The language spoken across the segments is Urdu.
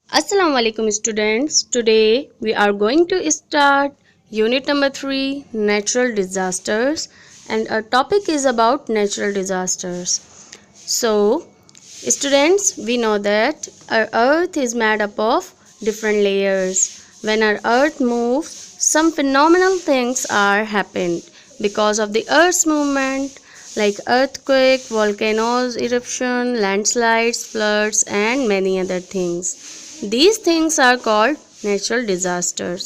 Assalamu alaikum students. Today we are going to start unit number 3, natural disasters, and our topic is about natural disasters. So students, we know that our earth is made up of different layers. When our earth moves, some phenomenal things are happened because of the earth's movement, like earthquake, volcanoes, eruption, landslides, floods, and many other things. These things are called natural disasters.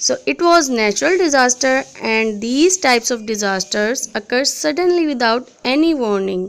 So it was natural disaster and these types of disasters occur suddenly without any warning.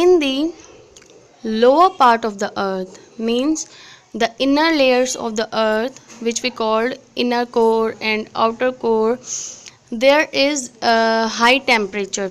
in the lower part of the earth, means the inner layers of the earth, which we called inner core and outer core, there is a high temperature.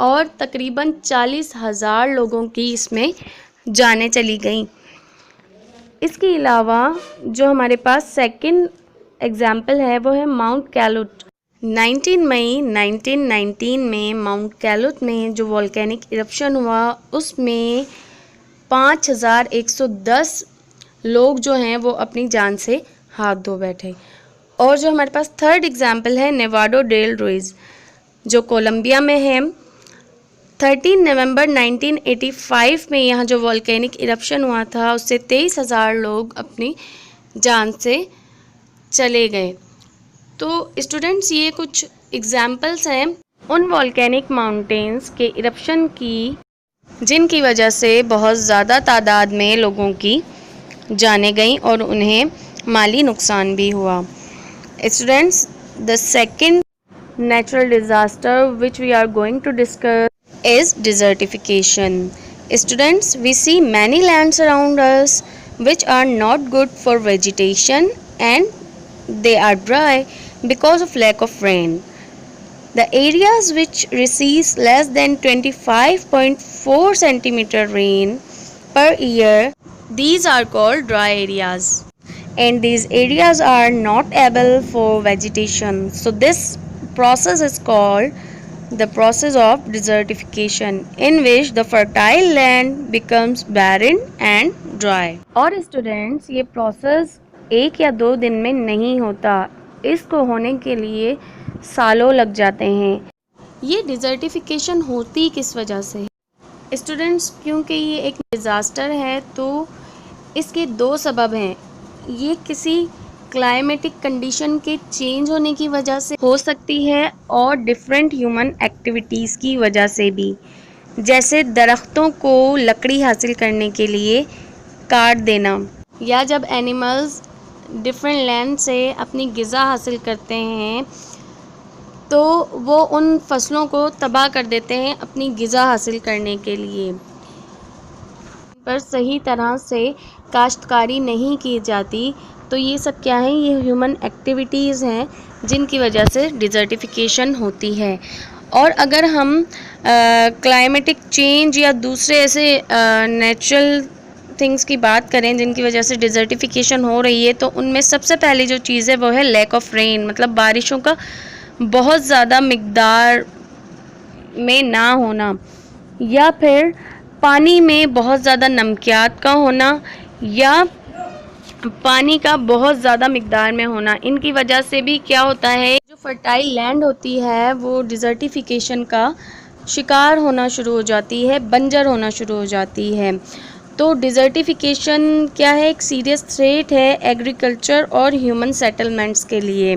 اور تقریباً 40,000 لوگوں کی اس میں جانیں چلی گئیں۔ اس کے علاوہ جو ہمارے پاس سیکنڈ ایگزامپل ہے وہ ہے ماؤنٹ کیلوٹ۔ 19 مئی 1919 میں ماؤنٹ کیلوٹ میں جو والکینک ایرپشن ہوا اس میں 5,110 لوگ جو ہیں وہ اپنی جان سے ہاتھ دھو بیٹھے۔ اور جو ہمارے پاس تھرڈ ایگزامپل ہے نیواڈو ڈیل روئز جو کولمبیا میں ہے۔ 13 نومبر 1985 میں یہاں جو والکینک ایرپشن ہوا تھا اس سے 23,000 لوگ اپنی جان سے چلے گئے۔ تو اسٹوڈنٹس یہ کچھ ایگزامپلس ہیں ان والکینک ماؤنٹینز کے ایرپشن کی جن کی وجہ سے بہت زیادہ تعداد میں لوگوں کی جانیں گئیں اور انہیں مالی نقصان بھی ہوا۔ Students the second natural disaster which we are going to discuss is desertification. Students, we see many lands around us which are not good for vegetation and they are dry because of lack of rain. The areas which receives less than 25.4 centimeter rain per year, these are called dry areas. And these areas are not able for vegetation. So this process is called the process of desertification, in which the fertile land becomes barren and dry. اور اسٹوڈینٹس یہ پروسیس ایک یا دو دن میں نہیں ہوتا، اس کو ہونے کے لیے سالوں لگ جاتے ہیں۔ یہ ڈیزرٹیفیکیشن ہوتی کس وجہ سے؟ اسٹوڈینٹس کیونکہ یہ ایک ڈیزاسٹر ہے تو اس کے دو سبب ہیں۔ یہ کسی کلائمیٹک کنڈیشن کے چینج ہونے کی وجہ سے ہو سکتی ہے اور ڈفرینٹ ہیومن ایکٹیویٹیز کی وجہ سے بھی، جیسے درختوں کو لکڑی حاصل کرنے کے لیے کاٹ دینا، یا جب اینیملز ڈفرینٹ لینڈ سے اپنی غذا حاصل کرتے ہیں تو وہ ان فصلوں کو تباہ کر دیتے ہیں اپنی غذا حاصل کرنے کے لیے، پر صحیح طرح سے کاشتکاری نہیں کی جاتی۔ تو یہ سب کیا ہیں؟ یہ ہیومن ایکٹیویٹیز ہیں جن کی وجہ سے ڈیزرٹیفیکیشن ہوتی ہے۔ اور اگر ہم کلائمیٹک چینج یا دوسرے ایسے نیچرل تھنگس کی بات کریں جن کی وجہ سے ڈیزرٹیفیکیشن ہو رہی ہے تو ان میں سب سے پہلی جو چیز ہے وہ ہے لیک آف رین، مطلب بارشوں کا بہت زیادہ مقدار میں نہ ہونا، یا پھر پانی میں بہت زیادہ نمکیات کا ہونا، یا پانی کا بہت زیادہ مقدار میں ہونا۔ ان کی وجہ سے بھی کیا ہوتا ہے، جو فرٹائل لینڈ ہوتی ہے وہ ڈیزرٹیفیکیشن کا شکار ہونا شروع ہو جاتی ہے، بنجر ہونا شروع ہو جاتی ہے۔ تو ڈیزرٹیفیکیشن کیا ہے؟ ایک سیریس تھریٹ ہے ایگریکلچر اور ہیومن سیٹلمنٹس کے لیے۔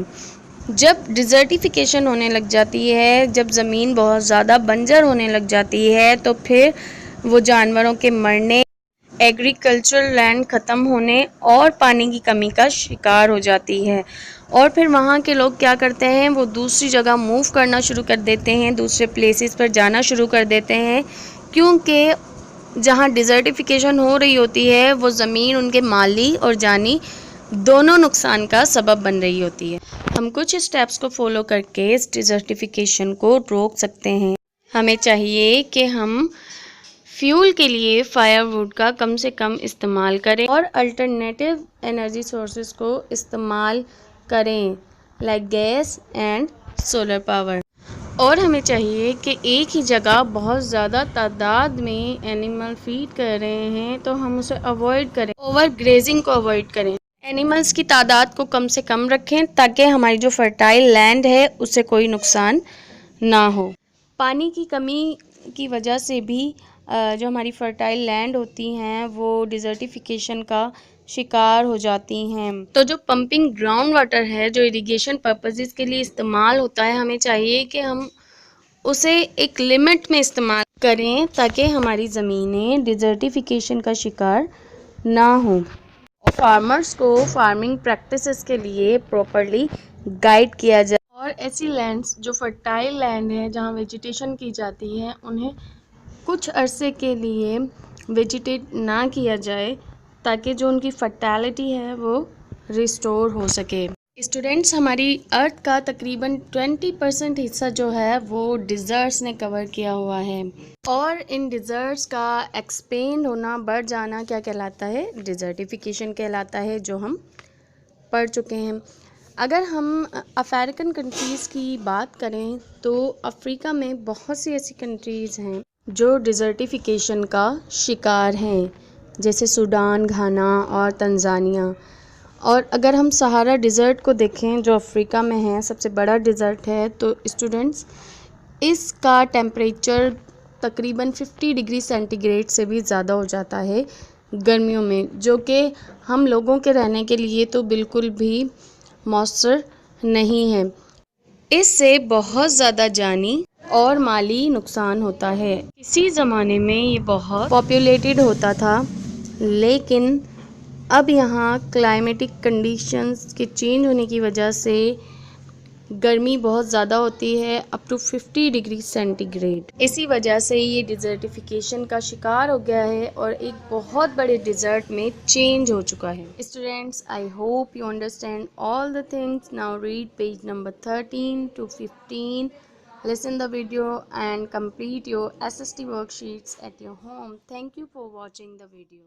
جب ڈیزرٹیفیکیشن ہونے لگ جاتی ہے، جب زمین بہت زیادہ بنجر ہونے لگ جاتی ہے تو پھر وہ جانوروں کے مرنے، ایگریکلچر لینڈ ختم ہونے اور پانی کی کمی کا شکار ہو جاتی ہے۔ اور پھر وہاں کے لوگ کیا کرتے ہیں، وہ دوسری جگہ موو کرنا شروع کر دیتے ہیں، دوسرے پلیسز پر جانا شروع کر دیتے ہیں، کیونکہ جہاں ڈیزرٹیفیکیشن ہو رہی ہوتی ہے وہ زمین ان کے مالی اور جانی دونوں نقصان کا سبب بن رہی ہوتی ہے۔ ہم کچھ اسٹیپس کو فالو کر کے اس ڈیزرٹیفیکیشن کو روک سکتے ہیں۔ ہمیں چاہیے کہ ہم فیول کے لیے فائر ووڈ کا کم سے کم استعمال کریں اور الٹرنیٹیو انرجی سورسز کو استعمال کریں، like gas and solar power. اور ہمیں چاہیے کہ ایک ہی جگہ بہت زیادہ تعداد میں اینیمل فیڈ کر رہے ہیں تو ہم اسے اوائڈ کریں، اوور گریزنگ کو اوائڈ کریں، اینیملز کی تعداد کو کم سے کم رکھیں تاکہ ہماری جو فرٹائل لینڈ ہے اسے کوئی نقصان نہ ہو۔ پانی کی کمی کی وجہ سے بھی جو ہماری فرٹائل لینڈ ہوتی ہیں وہ ڈیزرٹیفیکیشن کا شکار ہو جاتی ہیں۔ تو جو پمپنگ گراؤنڈ واٹر ہے جو اریگیشن پرپزز کے لیے استعمال ہوتا ہے، ہمیں چاہیے کہ ہم اسے ایک لمٹ میں استعمال کریں تاکہ ہماری زمینیں ڈیزرٹیفیکیشن کا شکار نہ ہوں۔ فارمرز کو فارمنگ پریکٹسز کے لیے پراپرلی گائیڈ کیا جائے، اور ایسی لینڈز جو فرٹائل لینڈ ہے جہاں ویجیٹیشن کی جاتی ہے انہیں کچھ عرصے کے لیے ویجیٹیٹ نہ کیا جائے تاکہ جو ان کی فرٹیلٹی ہے وہ ریسٹور ہو سکے۔ اسٹوڈینٹس، ہماری ارتھ کا تقریباً 20% حصہ جو ہے وہ ڈیزرٹس نے کور کیا ہوا ہے، اور ان ڈیزرٹس کا ایکسپینڈ ہونا، بڑھ جانا کیا کہلاتا ہے؟ ڈیزرٹیفیکیشن کہلاتا ہے، جو ہم پڑھ چکے ہیں۔ اگر ہم افریقن کنٹریز کی بات کریں تو افریقہ میں بہت سی ایسی کنٹریز ہیں جو ڈیزرٹیفیکیشن کا شکار ہیں، جیسے سوڈان، گھانا اور تنزانیہ۔ اور اگر ہم سہارا ڈیزرٹ کو دیکھیں جو افریقہ میں ہے، سب سے بڑا ڈیزرٹ ہے، تو اسٹوڈنٹس اس کا ٹیمپریچر تقریباً 50 ڈگری سینٹی گریڈ سے بھی زیادہ ہو جاتا ہے گرمیوں میں، جو کہ ہم لوگوں کے رہنے کے لیے تو بالکل بھی مؤثر نہیں ہے۔ اس سے بہت زیادہ جانی اور مالی نقصان ہوتا ہے۔ کسی زمانے میں یہ بہت پاپولیٹڈ ہوتا تھا، لیکن اب یہاں کلائمیٹک کنڈیشنز کے چینج ہونے کی وجہ سے گرمی بہت زیادہ ہوتی ہے، up to 50 degree centigrade. اسی وجہ سے یہ ڈیزرٹیفیکیشن کا شکار ہو گیا ہے اور ایک بہت بڑے ڈیزرٹ میں چینج ہو چکا ہے۔ Students, I hope you understand all the things. Now read page number 13 to 15. Listen the video and complete your SST worksheets at your home. Thank you for watching the video.